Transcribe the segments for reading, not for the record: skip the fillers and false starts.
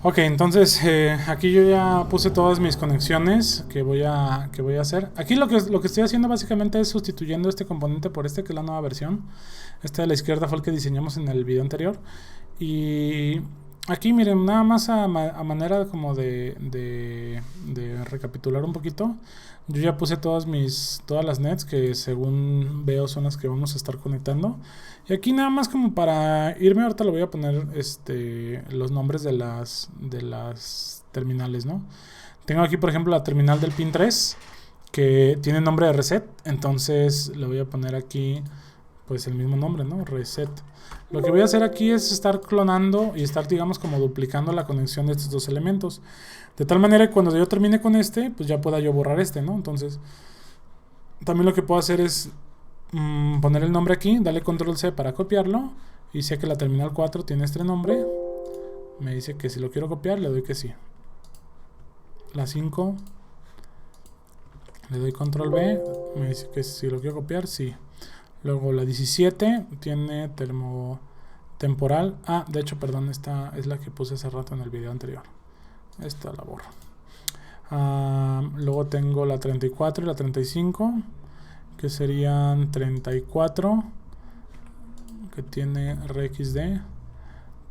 Ok, entonces aquí yo ya puse todas mis conexiones que voy a hacer. Aquí lo que estoy haciendo básicamente es sustituyendo este componente por este, que es la nueva versión. Este de la izquierda fue el que diseñamos en el video anterior. Y aquí miren, nada más a manera como de recapitular un poquito. Yo ya puse todas las nets que según veo son las que vamos a estar conectando. Y aquí nada más como para irme, ahorita le voy a poner los nombres de las terminales, ¿no? Tengo aquí por ejemplo la terminal del pin 3 que tiene nombre de reset, entonces le voy a poner aquí pues el mismo nombre, ¿no? Reset. Lo que voy a hacer aquí es estar clonando y estar, digamos, como duplicando la conexión de estos dos elementos. De tal manera que cuando yo termine con este, pues ya pueda yo borrar este, ¿no? Entonces, también lo que puedo hacer es poner el nombre aquí, darle control C para copiarlo. Y sé que la terminal 4 tiene este nombre. Me dice que si lo quiero copiar, le doy que sí. La 5, le doy control B. Me dice que si lo quiero copiar, sí. Luego la 17 tiene temporal. Ah, de hecho, perdón, esta es la que puse hace rato en el video anterior. Esta la borro. Luego tengo la 34 y la 35, que serían 34, que tiene RxD.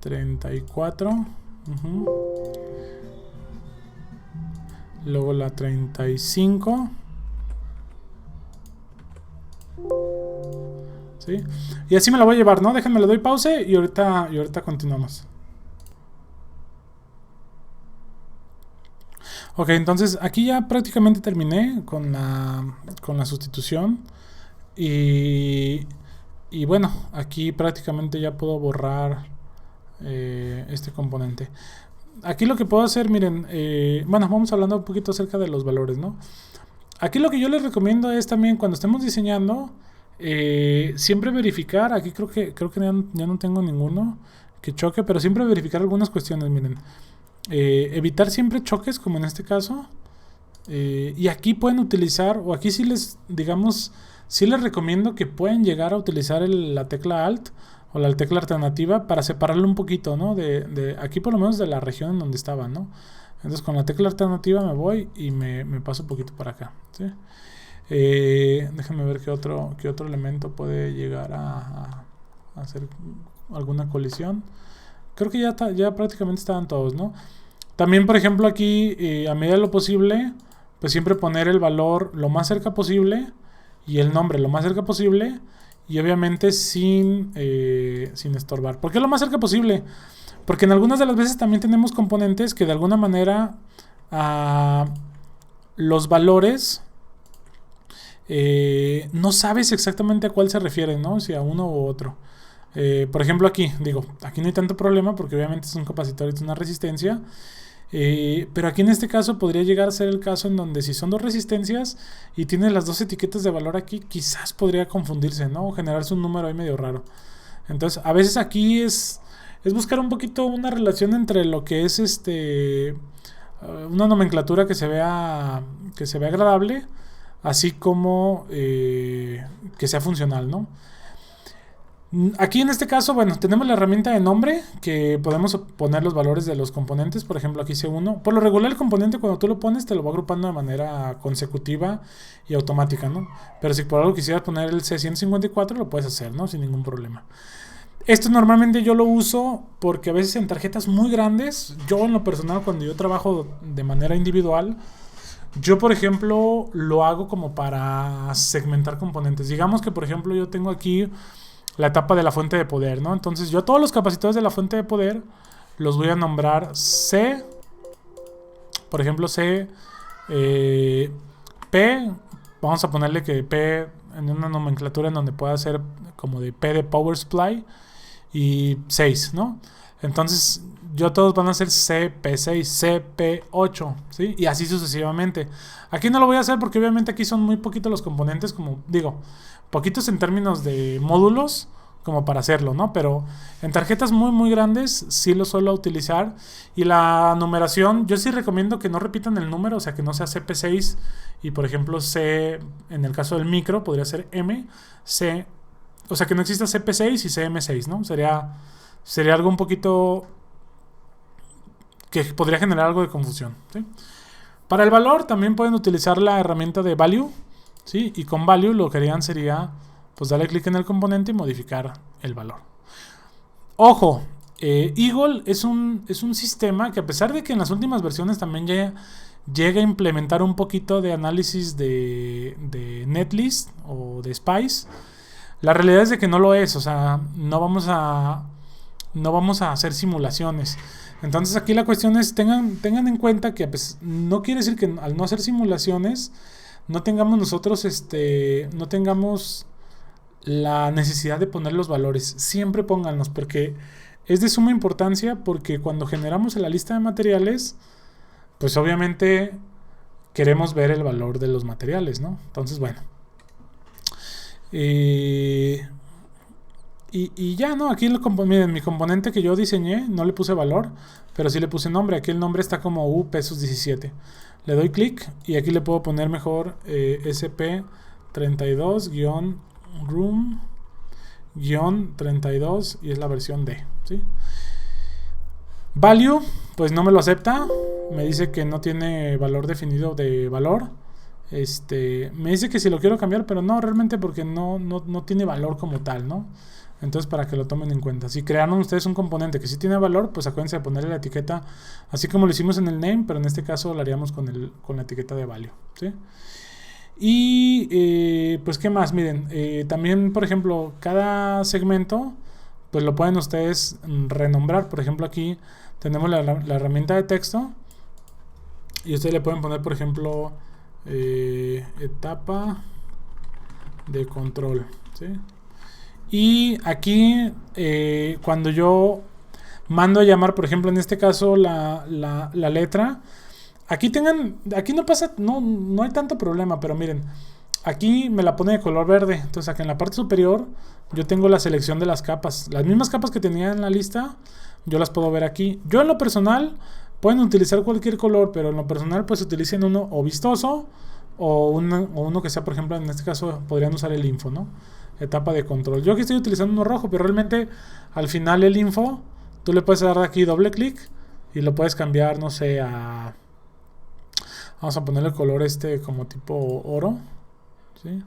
34. Luego la 35. ¿Sí? Y así me la voy a llevar, ¿no? Déjenme, le doy pause y ahorita continuamos. Ok, entonces aquí ya prácticamente terminé con la sustitución. Y bueno, aquí prácticamente ya puedo borrar este componente. Aquí lo que puedo hacer, miren, bueno, vamos hablando un poquito acerca de los valores, ¿no? Aquí lo que yo les recomiendo es también cuando estemos diseñando, siempre verificar. Aquí creo que ya no tengo ninguno que choque, pero siempre verificar algunas cuestiones, miren. Evitar siempre choques, como en este caso. Y aquí pueden utilizar, o aquí sí les, digamos, sí les recomiendo que pueden llegar a utilizar la tecla Alt o la tecla alternativa para separarlo un poquito, ¿no? De aquí por lo menos de la región en donde estaba, ¿no? Entonces con la tecla alternativa me voy y me paso un poquito para acá, ¿sí? Déjenme ver qué otro elemento puede llegar a hacer alguna colisión. Creo que ya prácticamente estaban todos, ¿no? También, por ejemplo, aquí, a medida de lo posible, pues siempre poner el valor lo más cerca posible y el nombre lo más cerca posible, y obviamente sin estorbar. ¿Por qué lo más cerca posible? Porque en algunas de las veces también tenemos componentes que de alguna manera los valores no sabes exactamente a cuál se refiere, ¿no? Si a uno u otro. Por ejemplo aquí no hay tanto problema porque obviamente es un capacitor y es una resistencia. Pero aquí en este caso podría llegar a ser el caso en donde si son dos resistencias y tiene las dos etiquetas de valor aquí, quizás podría confundirse, ¿no? O generarse un número ahí medio raro. Entonces a veces aquí es buscar un poquito una relación entre lo que es una nomenclatura que se vea agradable, así como que sea funcional, ¿no? Aquí en este caso, bueno, tenemos la herramienta de nombre que podemos poner los valores de los componentes. Por ejemplo, aquí C1. Por lo regular el componente cuando tú lo pones te lo va agrupando de manera consecutiva y automática, ¿no? Pero si por algo quisieras poner el C154 lo puedes hacer, ¿no? Sin ningún problema. Esto normalmente yo lo uso porque a veces en tarjetas muy grandes, yo en lo personal cuando yo trabajo de manera individual, yo por ejemplo lo hago como para segmentar componentes. Digamos que por ejemplo yo tengo aquí la etapa de la fuente de poder, ¿no? Entonces yo a todos los capacitores de la fuente de poder los voy a nombrar C, por ejemplo C, P, vamos a ponerle que P en una nomenclatura en donde pueda ser como de P de Power Supply y 6, ¿no? Entonces yo todos van a ser CP6, CP8, ¿sí? Y así sucesivamente. Aquí no lo voy a hacer porque obviamente aquí son muy poquitos los componentes, como digo, poquitos en términos de módulos como para hacerlo, ¿no? Pero en tarjetas muy muy grandes sí lo suelo utilizar. Y la numeración, yo sí recomiendo que no repitan el número, o sea que no sea CP6 y por ejemplo C, en el caso del micro podría ser M, C, o sea que no exista CP6 y CM6, ¿no? Sería algo un poquito que podría generar algo de confusión, ¿sí? Para el valor también pueden utilizar la herramienta de value, ¿sí? Y con value lo que harían sería pues darle clic en el componente y modificar el valor. Ojo, Eagle es un sistema que, a pesar de que en las últimas versiones también llega a implementar un poquito de análisis de netlist o de Spice, la realidad es de que no lo es. O sea, no vamos a hacer simulaciones. Entonces aquí la cuestión es, tengan en cuenta que pues, no quiere decir que al no hacer simulaciones no tengamos nosotros no tengamos la necesidad de poner los valores. Siempre pónganlos, porque es de suma importancia, porque cuando generamos la lista de materiales, pues obviamente queremos ver el valor de los materiales, ¿no? Entonces, bueno. Y ya, ¿no? Aquí miren, mi componente que yo diseñé no le puse valor, pero sí le puse nombre. Aquí el nombre está como U pesos 17. Le doy clic y aquí le puedo poner mejor SP32-room-32 y es la versión D, ¿sí? Value, pues no me lo acepta. Me dice que no tiene valor definido de valor. Me dice que si lo quiero cambiar, pero no, realmente porque no tiene valor como tal, ¿no? Entonces, para que lo tomen en cuenta. Si crearon ustedes un componente que sí tiene valor, pues acuérdense de ponerle la etiqueta, así como lo hicimos en el name, pero en este caso lo haríamos con la etiqueta de value, ¿sí? Y pues, ¿qué más? Miren, también, por ejemplo, cada segmento, pues lo pueden ustedes renombrar. Por ejemplo, aquí tenemos la herramienta de texto y ustedes le pueden poner, por ejemplo, etapa de control, ¿sí? Y aquí cuando yo mando a llamar, por ejemplo, en este caso la letra, aquí no pasa, no hay tanto problema, pero miren, aquí me la pone de color verde. Entonces aquí en la parte superior yo tengo la selección de las capas, las mismas capas que tenía en la lista, yo las puedo ver aquí. Yo en lo personal, pueden utilizar cualquier color, pero en lo personal pues utilicen uno o vistoso o uno que sea, por ejemplo, en este caso podrían usar el info, ¿no? Etapa de control. Yo aquí estoy utilizando uno rojo, pero realmente al final el info, tú le puedes dar aquí doble clic y lo puedes cambiar, no sé, vamos a ponerle el color como tipo oro, ¿sí?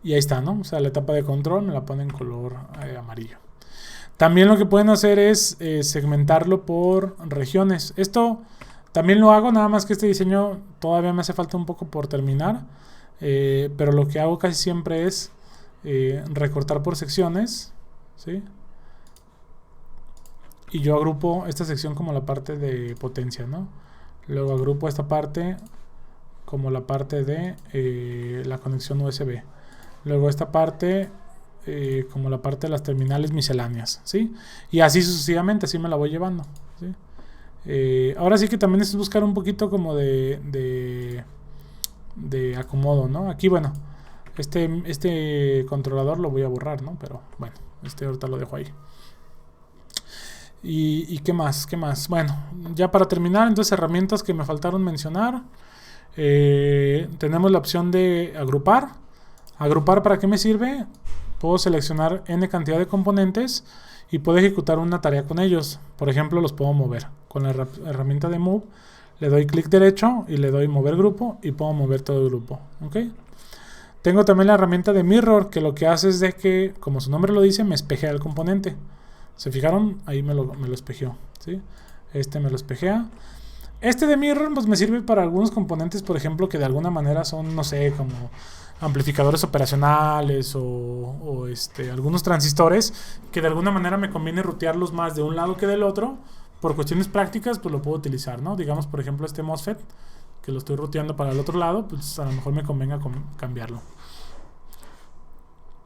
Y ahí está, ¿no? O sea, la etapa de control me la pone en color amarillo. También lo que pueden hacer es segmentarlo por regiones. Esto también lo hago, nada más que este diseño todavía me hace falta un poco por terminar. Pero lo que hago casi siempre es recortar por secciones, ¿sí? Y yo agrupo esta sección como la parte de potencia, ¿no? Luego agrupo esta parte como la parte de la conexión USB. Luego esta parte como la parte de las terminales misceláneas, ¿sí? Y así sucesivamente, así me la voy llevando, ¿sí? Ahora sí que también es buscar un poquito como de acomodo, ¿no? Aquí, bueno, este controlador lo voy a borrar, ¿no? Pero bueno, ahorita lo dejo ahí. ¿Y qué más? ¿Qué más? Bueno, ya para terminar, entonces herramientas que me faltaron mencionar. Tenemos la opción de agrupar. ¿Agrupar para qué me sirve? Puedo seleccionar n cantidad de componentes y puedo ejecutar una tarea con ellos. Por ejemplo, los puedo mover. Con la herramienta de Move le doy clic derecho y le doy mover grupo y puedo mover todo el grupo, ¿ok? Tengo también la herramienta de Mirror, que lo que hace es de que, como su nombre lo dice, me espejea el componente. ¿Se fijaron? Ahí me lo espejeó, ¿sí? Me lo espejea. De Mirror pues me sirve para algunos componentes, por ejemplo, que de alguna manera son, no sé, como amplificadores operacionales o algunos transistores que de alguna manera me conviene rutearlos más de un lado que del otro. Por cuestiones prácticas, pues lo puedo utilizar, ¿no? Digamos, por ejemplo, este MOSFET, que lo estoy ruteando para el otro lado, pues a lo mejor me convenga cambiarlo.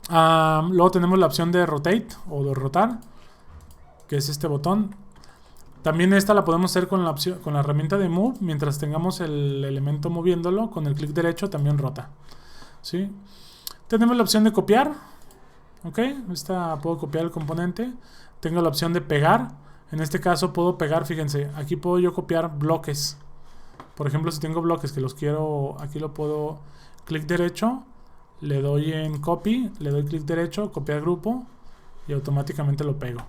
Luego tenemos la opción de Rotate o de rotar, que es este botón. También esta la podemos hacer con la herramienta de Move. Mientras tengamos el elemento moviéndolo, con el clic derecho también rota, ¿sí? Tenemos la opción de copiar, ¿ok? Puedo copiar el componente. Tengo la opción de pegar. En este caso puedo pegar, fíjense, aquí puedo yo copiar bloques. Por ejemplo, si tengo bloques que los quiero, aquí lo puedo, clic derecho, le doy en copy, le doy clic derecho, copiar grupo y automáticamente lo pego.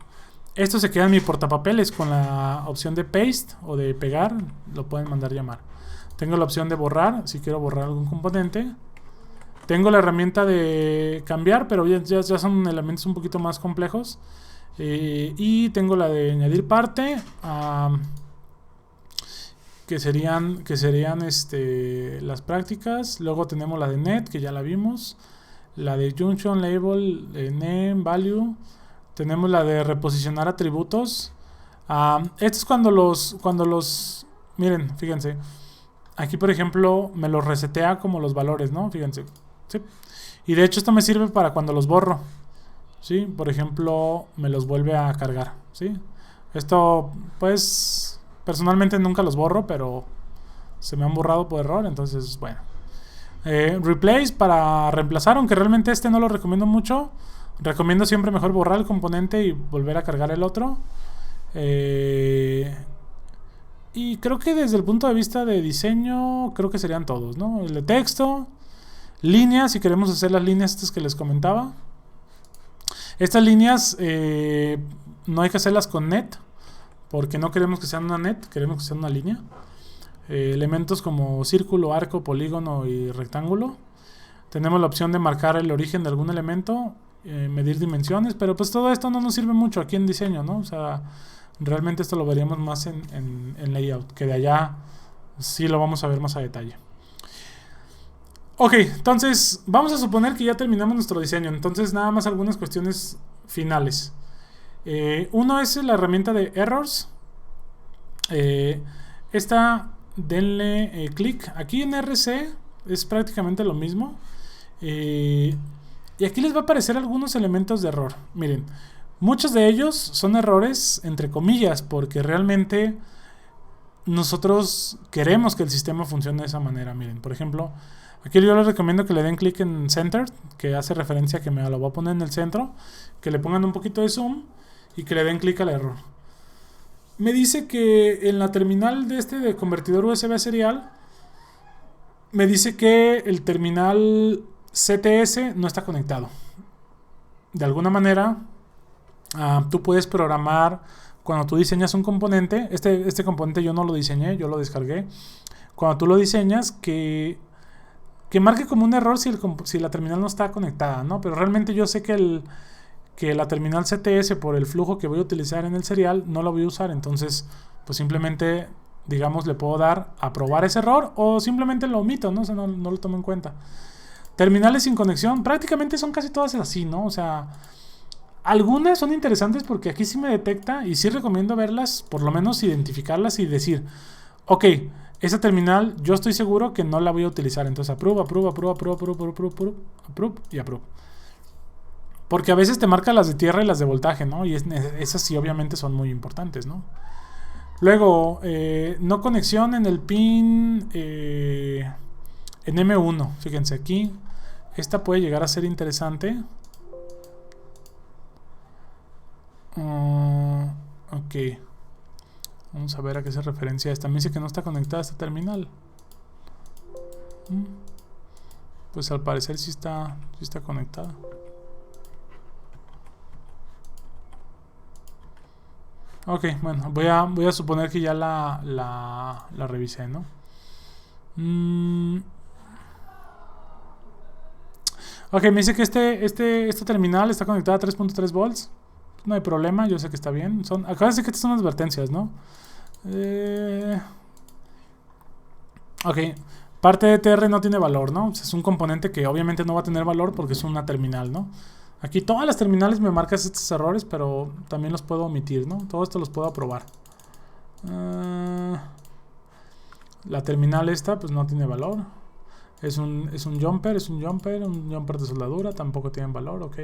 Esto se queda en mi portapapeles con la opción de paste o de pegar, lo pueden mandar llamar. Tengo la opción de borrar, si quiero borrar algún componente. Tengo la herramienta de cambiar, pero ya son elementos un poquito más complejos. Y tengo la de añadir parte, que serían las prácticas. Luego tenemos la de net, que ya la vimos. La de junction, label, name, value. Tenemos la de reposicionar atributos. Esto es cuando los... Miren, fíjense. Aquí, por ejemplo, me los resetea como los valores, ¿no? Fíjense. ¿Sí? Y de hecho esto me sirve para cuando los borro. ¿Sí? Por ejemplo, me los vuelve a cargar. ¿Sí? Esto, pues, personalmente nunca los borro, pero se me han borrado por error, entonces, bueno. Replace para reemplazar, aunque realmente este no lo recomiendo mucho. Recomiendo siempre mejor borrar el componente y volver a cargar el otro. Y creo que desde el punto de vista de diseño, creo que serían todos, ¿no? El de texto, líneas, si queremos hacer las líneas estas que les comentaba. Estas líneas no hay que hacerlas con net, porque no queremos que sean una net, queremos que sean una línea. Elementos como círculo, arco, polígono y rectángulo. Tenemos la opción de marcar el origen de algún elemento, medir dimensiones, pero pues todo esto no nos sirve mucho aquí en diseño, ¿no? O sea, realmente esto lo veríamos más en layout, que de allá sí lo vamos a ver más a detalle. Ok, entonces vamos a suponer que ya terminamos nuestro diseño. Entonces nada más algunas cuestiones finales. Uno es la herramienta de errors. Esta, denle clic. Aquí en RC es prácticamente lo mismo. Y aquí les va a aparecer algunos elementos de error. Miren, muchos de ellos son errores entre comillas, porque realmente nosotros queremos que el sistema funcione de esa manera. Miren, por ejemplo, aquí yo les recomiendo que le den clic en Center, que hace referencia a que me lo voy a poner en el centro, que le pongan un poquito de zoom y que le den clic al error. Me dice que en la terminal de convertidor USB serial, me dice que el terminal CTS no está conectado. De alguna manera, tú puedes programar, cuando tú diseñas un componente, este componente yo no lo diseñé, yo lo descargué. Cuando tú lo diseñas, que marque como un error si la terminal no está conectada, ¿no? Pero realmente yo sé que la terminal CTS, por el flujo que voy a utilizar en el serial, no la voy a usar. Entonces, pues simplemente, digamos, le puedo dar a probar ese error, o simplemente lo omito, ¿no? O sea, no lo tomo en cuenta. Terminales sin conexión, prácticamente son casi todas así, ¿no? O sea, algunas son interesantes porque aquí sí me detecta y sí recomiendo verlas, por lo menos identificarlas y decir, ok, esa terminal yo estoy seguro que no la voy a utilizar. Entonces approve y approve. Porque a veces te marca las de tierra y las de voltaje, ¿no? Y esas sí obviamente son muy importantes, ¿no? Luego, no conexión en el pin en M1. Fíjense aquí, esta puede llegar a ser interesante. Ok. Vamos a ver a qué se referencia esta. Me dice que no está conectada a esta terminal. Pues al parecer sí está conectada. Ok, bueno, voy a suponer que ya la revisé, ¿no? Ok, me dice que esta terminal está conectada a 3.3 volts. No hay problema, yo sé que está bien. Acuérdense que estas son advertencias, ¿no? Ok, parte de TR no tiene valor, ¿no? Es un componente que obviamente no va a tener valor porque es una terminal, ¿no? Aquí todas las terminales me marcan estos errores, pero también los puedo omitir, ¿no? Todo esto los puedo aprobar. La terminal esta pues no tiene valor. Es un jumper de soldadura, tampoco tiene valor, ok.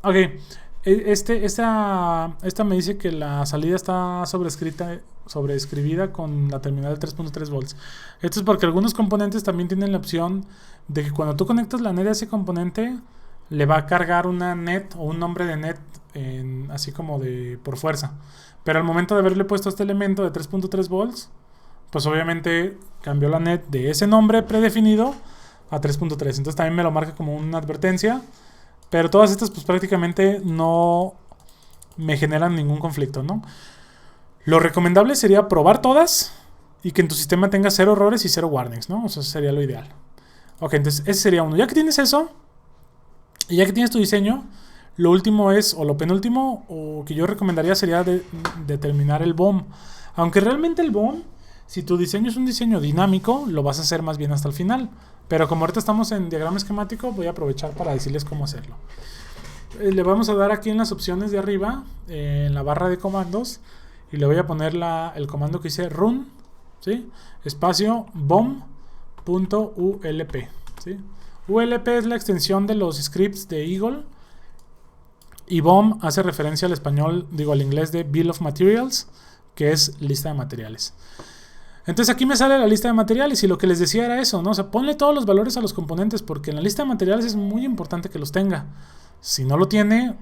Ok, esta me dice que la salida está sobreescribida con la terminal de 3.3 volts. Esto es porque algunos componentes también tienen la opción de que cuando tú conectas la net a ese componente, le va a cargar una net o un nombre de net así como por fuerza. Pero al momento de haberle puesto este elemento de 3.3 volts, pues obviamente cambió la net de ese nombre predefinido a 3.3. Entonces también me lo marca como una advertencia. pero todas estas pues prácticamente no me generan ningún conflicto, ¿no? Lo recomendable sería probar todas y que en tu sistema tenga 0 errores y 0 warnings, ¿no? O sea, eso sería lo ideal. Ok, entonces ese sería uno. Ya que tienes eso, y ya que tienes tu diseño, lo último es, o lo penúltimo, o que yo recomendaría sería determinar el BOM. Aunque realmente el BOM, si tu diseño es un diseño dinámico, lo vas a hacer más bien hasta el final. Pero como ahorita estamos en diagrama esquemático, voy a aprovechar para decirles cómo hacerlo. Le vamos a dar aquí en las opciones de arriba, en la barra de comandos, y le voy a poner el comando que dice run, ¿sí? Espacio bom.ulp, ¿sí? ULP es la extensión de los scripts de Eagle, y BOM hace referencia al español, digo al inglés de Bill of Materials, que es lista de materiales. Entonces aquí me sale la lista de materiales y lo que les decía era eso, ¿no? O sea, ponle todos los valores a los componentes porque en la lista de materiales es muy importante que los tenga. Si no lo tiene,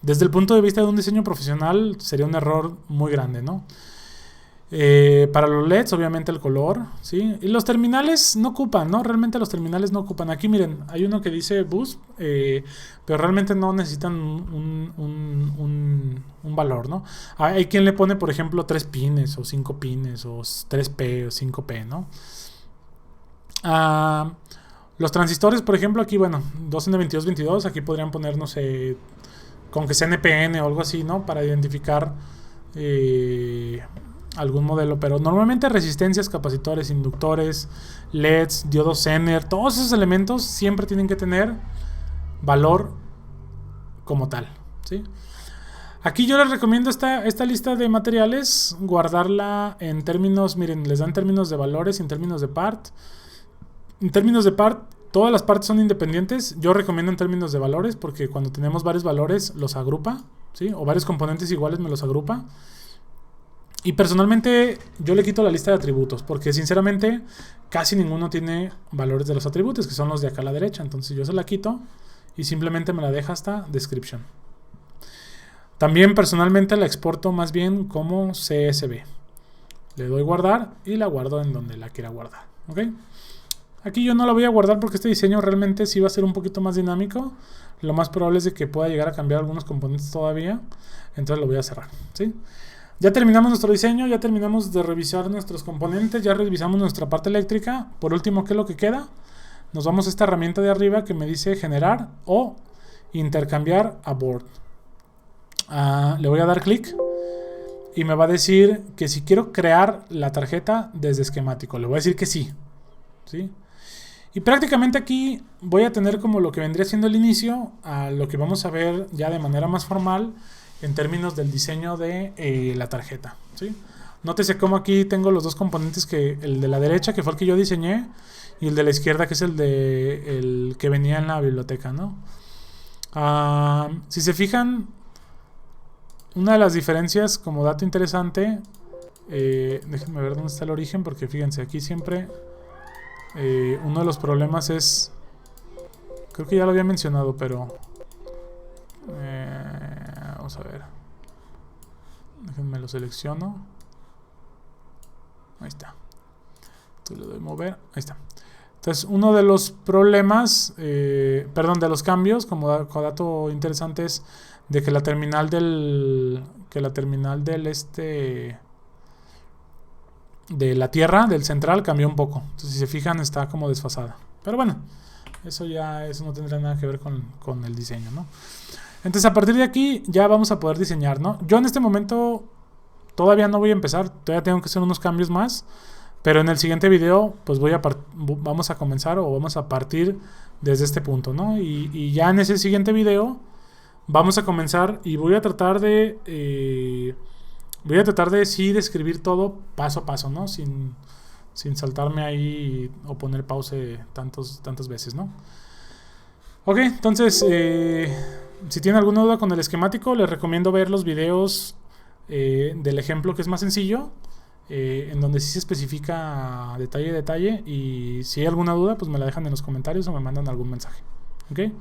desde el punto de vista de un diseño profesional sería un error muy grande, ¿no? Para los LEDs, obviamente el color, ¿sí? Y los terminales no ocupan, ¿no? Realmente los terminales no ocupan. Aquí miren, hay uno que dice bus, pero realmente no necesitan un valor, ¿no? Hay quien le pone, por ejemplo, 3 pines o 5 pines o 3P o 5P, ¿no? Los transistores, por ejemplo, aquí, bueno, 2N2222, aquí podrían poner, no sé, con que sea NPN o algo así, ¿no? Para identificar algún modelo, pero normalmente resistencias, capacitores, inductores, LEDs, diodos Zener, todos esos elementos siempre tienen que tener valor como tal, ¿sí? Aquí yo les recomiendo esta lista de materiales, guardarla en términos, miren, les dan términos de valores y en términos de part. En términos de part, todas las partes son independientes. Yo recomiendo en términos de valores porque cuando tenemos varios valores los agrupa, ¿sí? O varios componentes iguales me los agrupa. Y personalmente yo le quito la lista de atributos porque sinceramente casi ninguno tiene valores de los atributos, que son los de acá a la derecha. Entonces yo se la quito y simplemente me la deja hasta description. También personalmente la exporto más bien como CSV. Le doy guardar y la guardo en donde la quiera guardar, ¿ok? Aquí yo no la voy a guardar porque este diseño realmente sí va a ser un poquito más dinámico. Lo más probable es de que pueda llegar a cambiar algunos componentes todavía. Entonces lo voy a cerrar, ¿sí? Ya terminamos nuestro diseño, ya terminamos de revisar nuestros componentes, ya revisamos nuestra parte eléctrica. Por último, ¿qué es lo que queda? Nos vamos a esta herramienta de arriba que me dice generar o intercambiar a board. Le voy a dar clic y me va a decir que si quiero crear la tarjeta desde esquemático. Le voy a decir que sí, ¿sí? Y prácticamente aquí voy a tener como lo que vendría siendo el inicio a lo que vamos a ver ya de manera más formal en términos del diseño de la tarjeta, ¿sí? Nótese cómo aquí tengo los dos componentes, que el de la derecha, que fue el que yo diseñé, y el de la izquierda, que es el que venía en la biblioteca, ¿no? Si se fijan, una de las diferencias, como dato interesante, déjenme ver dónde está el origen, porque fíjense, aquí siempre uno de los problemas es, creo que ya lo había mencionado, pero vamos a ver, déjenme lo selecciono, ahí está, entonces le doy mover, ahí está. Entonces uno de los problemas, perdón, de los cambios, como dato interesante, es de que la terminal de la tierra, del central, cambió un poco. Entonces si se fijan está como desfasada, pero bueno, eso no tendrá nada que ver con el diseño, ¿no? Entonces a partir de aquí ya vamos a poder diseñar, ¿no? Yo en este momento todavía no voy a empezar, todavía tengo que hacer unos cambios más, pero en el siguiente video pues vamos a comenzar o vamos a partir desde este punto, ¿no? Y ya en ese siguiente video vamos a comenzar y voy a tratar de sí describir todo paso a paso, ¿no? Sin saltarme ahí o poner pause tantas veces, ¿no? Ok, entonces si tienen alguna duda con el esquemático, les recomiendo ver los videos del ejemplo, que es más sencillo, en donde sí se especifica detalle a detalle, y si hay alguna duda pues me la dejan en los comentarios o me mandan algún mensaje, ¿ok?